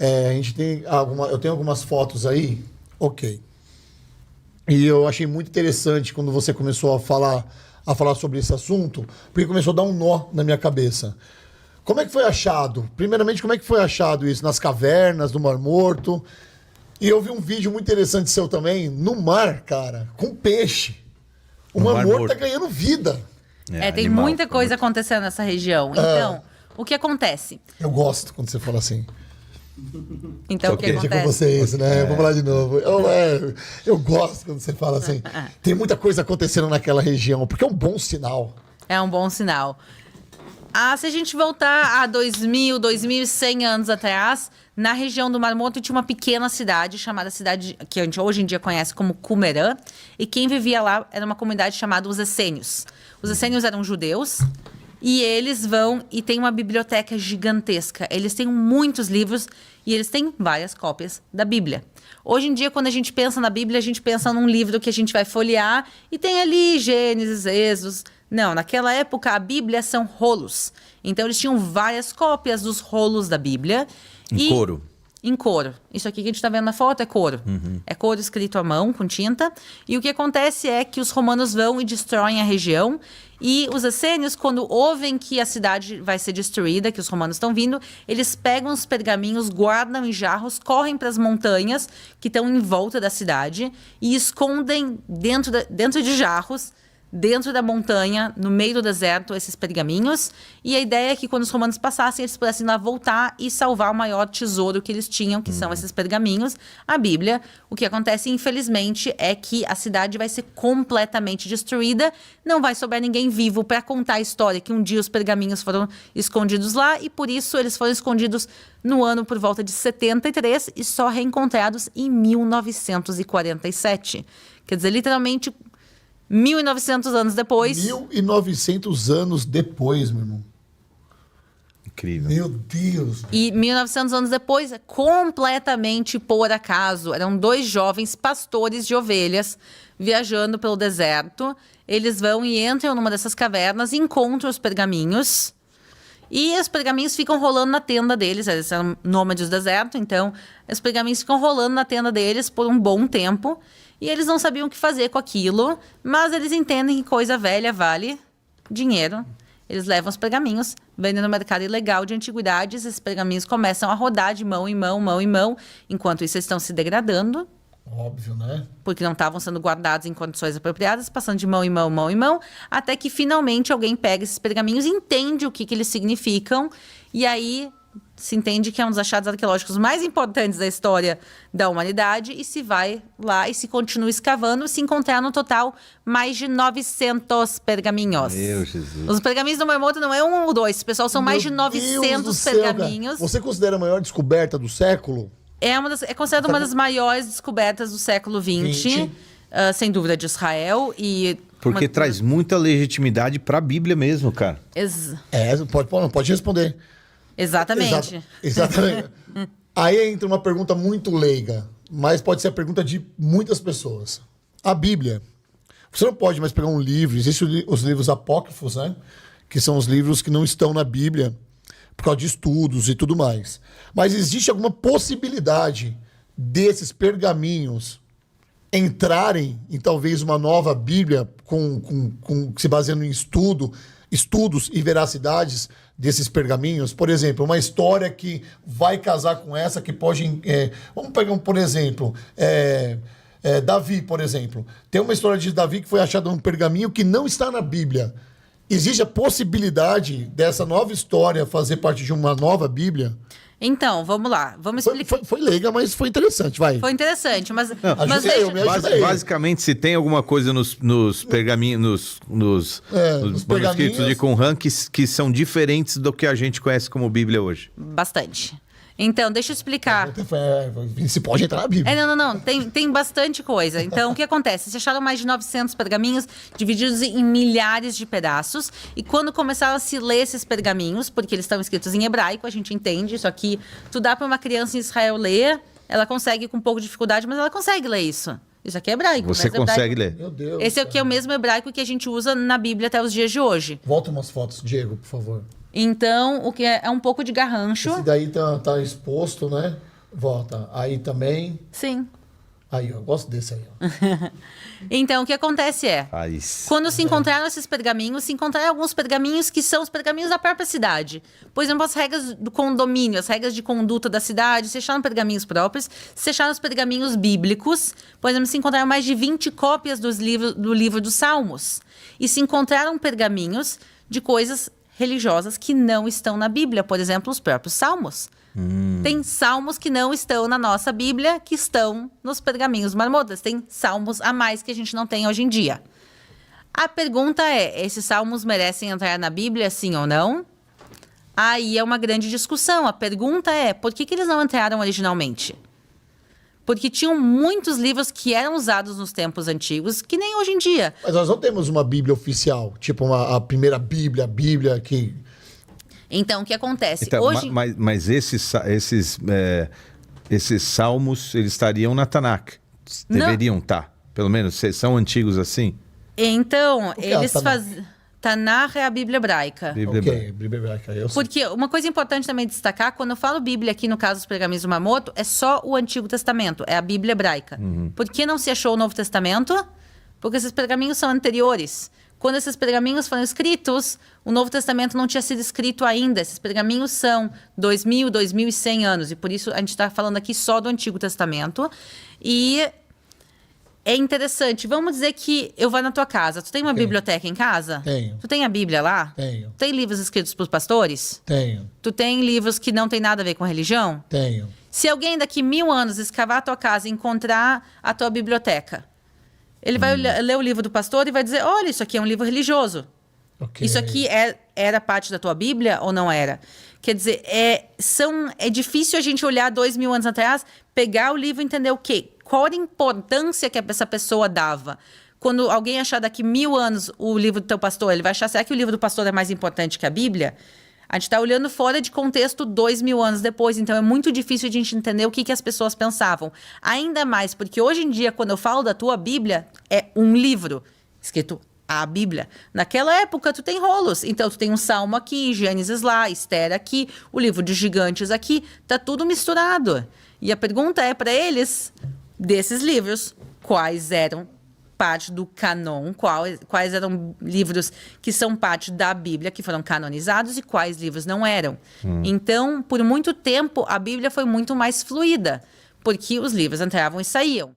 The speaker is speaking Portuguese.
A gente tem eu tenho algumas fotos aí, ok. E eu achei muito interessante quando você começou a falar sobre esse assunto, porque começou a dar um nó na minha cabeça. Como é que foi achado? Primeiramente, como é que foi achado isso? Nas cavernas, no Mar Morto? E eu vi um vídeo muito interessante seu também, no mar, cara, com peixe. O Mar Morto tá ganhando vida. Tem muita coisa acontecendo nessa região. Então, o que acontece? Eu gosto quando você fala assim. Então, o que acontece? Com vocês, né? Vou falar de novo. Eu gosto quando você fala assim. Tem muita coisa acontecendo naquela região, porque é um bom sinal. É um bom sinal. Se a gente voltar a 2.100 anos atrás, na região do Mar Morto tinha uma pequena cidade, chamada cidade que a gente hoje em dia conhece como Qumran, e quem vivia lá era uma comunidade chamada os essênios. Os essênios eram judeus, e eles vão e tem uma biblioteca gigantesca. Eles têm muitos livros e eles têm várias cópias da Bíblia. Hoje em dia, quando a gente pensa na Bíblia, a gente pensa num livro que a gente vai folhear e tem ali Gênesis, Êxodo. Não, naquela época a Bíblia são rolos. Então eles tinham várias cópias dos rolos da Bíblia. Couro. Em couro. Isso aqui que a gente está vendo na foto é couro. É couro escrito à mão, com tinta. E o que acontece é que os romanos vão e destroem a região. E os essênios, quando ouvem que a cidade vai ser destruída, que os romanos estão vindo, eles pegam os pergaminhos, guardam em jarros, correm para as montanhas que estão em volta da cidade e escondem dentro de jarros, dentro da montanha, no meio do deserto, esses pergaminhos. E a ideia é que quando os romanos passassem, eles pudessem lá voltar e salvar o maior tesouro que eles tinham, que são esses pergaminhos, a Bíblia. O que acontece, infelizmente, é que a cidade vai ser completamente destruída. Não vai sobrar ninguém vivo para contar a história que um dia os pergaminhos foram escondidos lá e por isso eles foram escondidos no ano por volta de 73 e só reencontrados em 1947. Quer dizer, literalmente 1.900 anos depois. 1.900 anos depois, meu irmão. Incrível. Meu Deus. E 1.900 anos depois, completamente por acaso, eram 2 jovens pastores de ovelhas viajando pelo deserto. Eles vão e entram numa dessas cavernas e encontram os pergaminhos. E os pergaminhos ficam rolando na tenda deles. Eles eram nômades do deserto, então os pergaminhos ficam rolando na tenda deles por um bom tempo. E eles não sabiam o que fazer com aquilo, mas eles entendem que coisa velha vale dinheiro. Eles levam os pergaminhos, vendem no mercado ilegal de antiguidades, esses pergaminhos começam a rodar de mão em mão, mão em mão, enquanto isso eles estão se degradando. Óbvio, né? Porque não estavam sendo guardados em condições apropriadas, passando de mão em mão, mão em mão, até que finalmente alguém pega esses pergaminhos, entende o que eles significam, e aí se entende que é um dos achados arqueológicos mais importantes da história da humanidade e se vai lá e se continua escavando, se encontrar no total mais de 900 pergaminhos. Meu Jesus. Os pergaminhos do Mar Morto não é 1 ou 2, pessoal, são mais de 900 pergaminhos. Você considera a maior descoberta do século? É considerada uma das maiores descobertas do século XX, sem dúvida, de Israel. Porque traz muita legitimidade para a Bíblia mesmo, cara. Pode responder. Exatamente. Exatamente. Aí entra uma pergunta muito leiga, mas pode ser a pergunta de muitas pessoas. A Bíblia. Você não pode mais pegar um livro, existem os livros apócrifos, né? Que são os livros que não estão na Bíblia por causa de estudos e tudo mais. Mas existe alguma possibilidade desses pergaminhos entrarem em talvez uma nova Bíblia se baseando em estudos e veracidades desses pergaminhos? Por exemplo, uma história que vai casar com essa, que pode... vamos pegar, por exemplo, Davi, por exemplo. Tem uma história de Davi que foi achada num pergaminho que não está na Bíblia. Existe a possibilidade dessa nova história fazer parte de uma nova Bíblia? Então, vamos lá. Vamos explicar. Foi leiga, mas foi interessante, vai. Foi interessante, mas basicamente, se tem alguma coisa nos pergaminhos, nos manuscritos de Qumran que são diferentes do que a gente conhece como Bíblia hoje. Bastante. Então, deixa eu explicar. Se pode entrar na Bíblia. Não. Tem bastante coisa. Então, o que acontece? Se acharam mais de 900 pergaminhos divididos em milhares de pedaços. E quando começaram a se ler esses pergaminhos, porque eles estão escritos em hebraico, a gente entende isso aqui. Tu dá para uma criança em Israel ler, ela consegue com um pouco de dificuldade, mas ela consegue ler isso. Isso aqui é hebraico. Você consegue ler. Meu Deus. Esse aqui é o mesmo hebraico que a gente usa na Bíblia até os dias de hoje. Volta umas fotos, Diego, por favor. Então, o que é um pouco de garrancho. Esse daí tá exposto, né? Volta. Aí também. Sim. Aí, eu gosto desse aí. Ó. Então, o que acontece é, quando se encontraram esses pergaminhos, se encontraram alguns pergaminhos que são os pergaminhos da própria cidade. Por exemplo, as regras do condomínio, as regras de conduta da cidade, se acharam pergaminhos próprios, se acharam os pergaminhos bíblicos. Por exemplo, se encontraram mais de 20 cópias do livro dos Salmos. E se encontraram pergaminhos de coisas religiosas que não estão na Bíblia. Por exemplo, os próprios Salmos. Tem salmos que não estão na nossa Bíblia, que estão nos pergaminhos marmotas. Tem salmos a mais que a gente não tem hoje em dia. A pergunta é, esses salmos merecem entrar na Bíblia, sim ou não? Aí é uma grande discussão. A pergunta é, por que eles não entraram originalmente? Porque tinham muitos livros que eram usados nos tempos antigos, que nem hoje em dia. Mas nós não temos uma Bíblia oficial, tipo a primeira Bíblia, a Bíblia que... Então, o que acontece? Então, hoje... mas esses salmos, eles estariam na Tanakh. Deveriam estar. Pelo menos, são antigos assim? Então, eles fazem... Tanakh é a Bíblia hebraica. Bíblia hebraica. Porque uma coisa importante também destacar, quando eu falo Bíblia aqui, no caso dos pergaminhos do Mamoto, é só o Antigo Testamento, é a Bíblia hebraica. Por que não se achou o Novo Testamento? Porque esses pergaminhos são anteriores. Quando esses pergaminhos foram escritos, o Novo Testamento não tinha sido escrito ainda. Esses pergaminhos são 2.000, 2.100 anos. E por isso a gente está falando aqui só do Antigo Testamento. E é interessante. Vamos dizer que eu vou na tua casa. Tu tem uma biblioteca em casa? Tenho. Tu tem a Bíblia lá? Tenho. Tem livros escritos por pastores? Tenho. Tu tem livros que não tem nada a ver com religião? Tenho. Se alguém daqui 1000 anos escavar a tua casa e encontrar a tua biblioteca, ele vai ler o livro do pastor e vai dizer, olha, isso aqui é um livro religioso. Isso aqui era parte da tua Bíblia ou não era? Quer dizer, é difícil a gente olhar 2000 anos atrás, pegar o livro e entender o quê? Qual a importância que essa pessoa dava? Quando alguém achar daqui 1000 anos o livro do teu pastor, ele vai achar, será que o livro do pastor é mais importante que a Bíblia? A gente está olhando fora de contexto 2000 anos depois, então é muito difícil a gente entender o que as pessoas pensavam. Ainda mais porque hoje em dia, quando eu falo da tua Bíblia, é um livro escrito a Bíblia. Naquela época, tu tem rolos. Então, tu tem um Salmo aqui, Gênesis lá, Esther aqui, o livro dos gigantes aqui. Tá tudo misturado. E a pergunta é para eles, desses livros, quais eram parte do canon, quais eram livros que são parte da Bíblia, que foram canonizados, e quais livros não eram. Então, por muito tempo, a Bíblia foi muito mais fluida, porque os livros entravam e saíam.